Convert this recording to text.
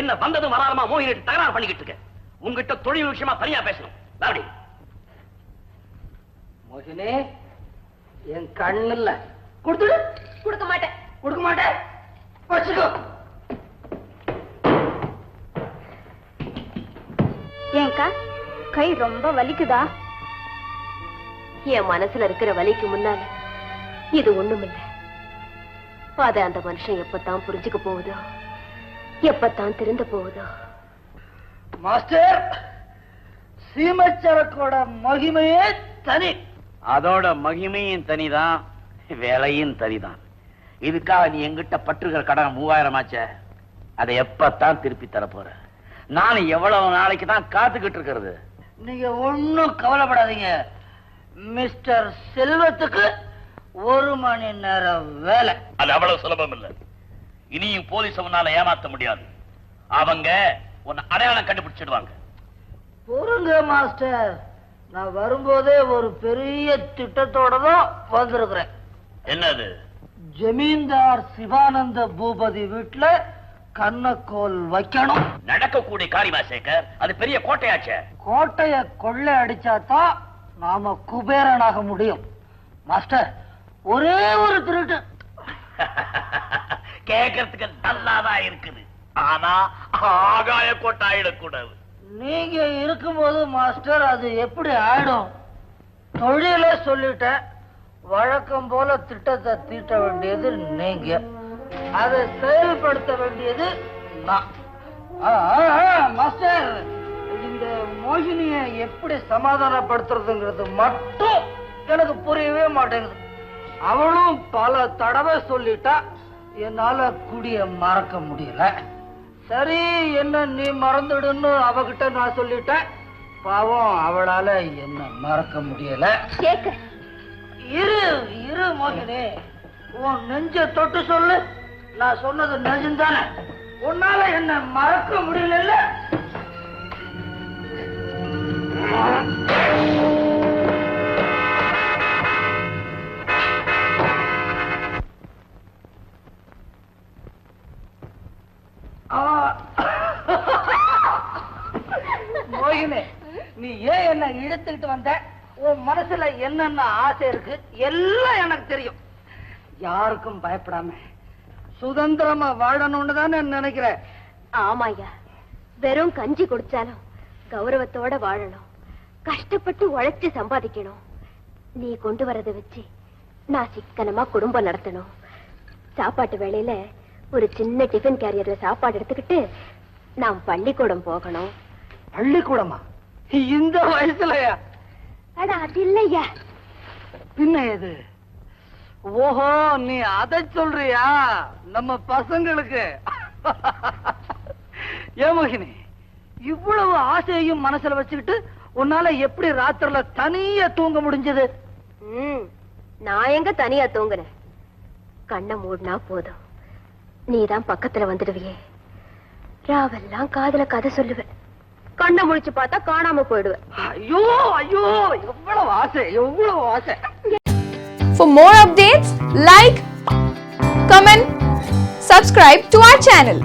என்ன வந்ததும் வராதமா மோகினி தகராறு பண்ணிக்கிட்டு இருக்க? உங்ககிட்ட தொழில் விஷயமா தனியா பேசணும். அப்படி மோகினி, என் கண்ணுல கொடுத்துடு. கொடுக்க மாட்டேன். கொடுக்க மாட்டேன். வச்சுக்கோ. ஏங்கா, கை ரொம்ப வலிக்குதா? என் மனசுல இருக்கிற வலிக்கு முன்னால இது ஒண்ணுமில்லை. அத அந்த மனுஷன் எப்பத்தான் புரிஞ்சுக்க போகுதோ, எப்பத்தான் திருந்த போகுதோ. மாஸ்டர், சீமச்சரக்கோட மகிமையே தனி. அதோட மகிமையும் தனிதான், வேலையும் தனிதான். இதுக்காக நீ எங்கிட்ட பற்றுகிற கடன் 3000 ஆச்ச, அதை எப்பத்தான் திருப்பி தர போற? நான் எவ்வளவு நாளைக்கு தான் காத்துக்கிட்டு இருக்கிறது? நீங்க ஒன்னும் கவலைப்படாதீங்க. மிஸ்டர் செல்வத்துக்கு 1 மணி நேரம் வேலை. அது அவ்வளவு சுலபம் இல்ல. இனியும் போலீஸ் உன்னால ஏமாத்த முடியாது. அவங்க உன்னை அடையாளம் கண்டுபிடிச்சிடுவாங்க. பொறுங்க மாஸ்டர், நான் வரும்போதே ஒரு பெரிய திட்டத்தோட தான் வந்திருக்கிறேன். என்னது? ஜமீன்தார் சிவானந்த பூபதி வீட்டுல கண்ணக்கோல் வைக்கணும். நடக்கக்கூடிய காரியமா சேகர்? அது பெரிய கோட்டையாச்சே. கோட்டைய கொள்ளை அடிச்சாதான் நாம குபேரனாக முடியும். மாஸ்டர், ஒரே ஒரு திருட்டு. கேட்கறதுக்கு நல்லாதான் இருக்குது, ஆனா ஆகாய கோட்டை ஆயிடக்கூடாது. நீங்க இருக்கும்போது மாஸ்டர் அது எப்படி ஆயிடும்? தொழில சொல்லிட்டேன். வழக்கம் போல திட்டத்தை தீட்ட வேண்டியது நீங்க, அதை செயல்படுத்த வேண்டியது நான். மாஸ்டர், இந்த மோகினிய எப்படி சமாதானப்படுத்துறதுங்கிறது மட்டும் எனக்கு புரியவே மாட்டேங்குது. அவளும் பல தடவை சொல்லிட்டா, என்னால குடிய மறக்க முடியல. சரி, என்ன நீ மறந்துடுன்னு அவகிட்ட நான் சொல்லிட்டேன். பாவம், அவளால என்ன மறக்க முடியல. இரு இரு மோகினி, உன் நெஞ்ச தொட்டு சொல்லு. நான் சொன்னது நெஞ்சுதானே? உன்னால என்ன மறக்க முடியல. மோகினி, நீ ஏன் என்ன இழுத்துக்கிட்டு வந்த? உன் மனசுல என்னென்ன ஆசை இருக்கு எல்லாம் எனக்கு தெரியும். யாருக்கும் பயப்படாம சுதந்திரமா வாழணும்னு தானே நினைக்கிறேன். ஆமாய்யா, வெறும் கஞ்சி குடிச்சாலும் கௌரவத்தோட வாழணும். கஷ்டப்பட்டு உழைச்சு சம்பாதிக்கணும். நீ கொண்டு வரதை வச்சு நான் சிக்கனமா குடும்பம் நடத்தணும். சாப்பாட்டு வேளையில ஒரு சின்ன டிஃபன் கேரியர்ல சாப்பாடு எடுத்துக்கிட்டு நாம் பள்ளிக்கூடம் போகணும். பள்ளிக்கூடமா? இந்த வயசுலயா? அட, அது இல்லையா. பின்ன எது? ஓஹோ, நீ அதை சொல்றியா? நம்ம பசங்களுக்கு. ஏமோகினி, இவ்வளவு ஆசையையும் மனசுல வச்சுக்கிட்டு உன்னால எப்படி ராத்திரில தனியா தூங்க முடிஞ்சது? நான் எங்க தனியா தூங்குறேன்? கண்ணை மூடினா போதும், நீதான் பக்கத்துல வந்துடுவியே. ராவெல்லாம் காதுல கதை சொல்லுவேன். கண்ணை முழிச்சு பார்த்தா காணாம போயிடுவேன். ஐயோ ஐயோ, எவ்வளவு ஆசை, எவ்வளவு ஆசை. For more updates, like, comment, subscribe to our channel.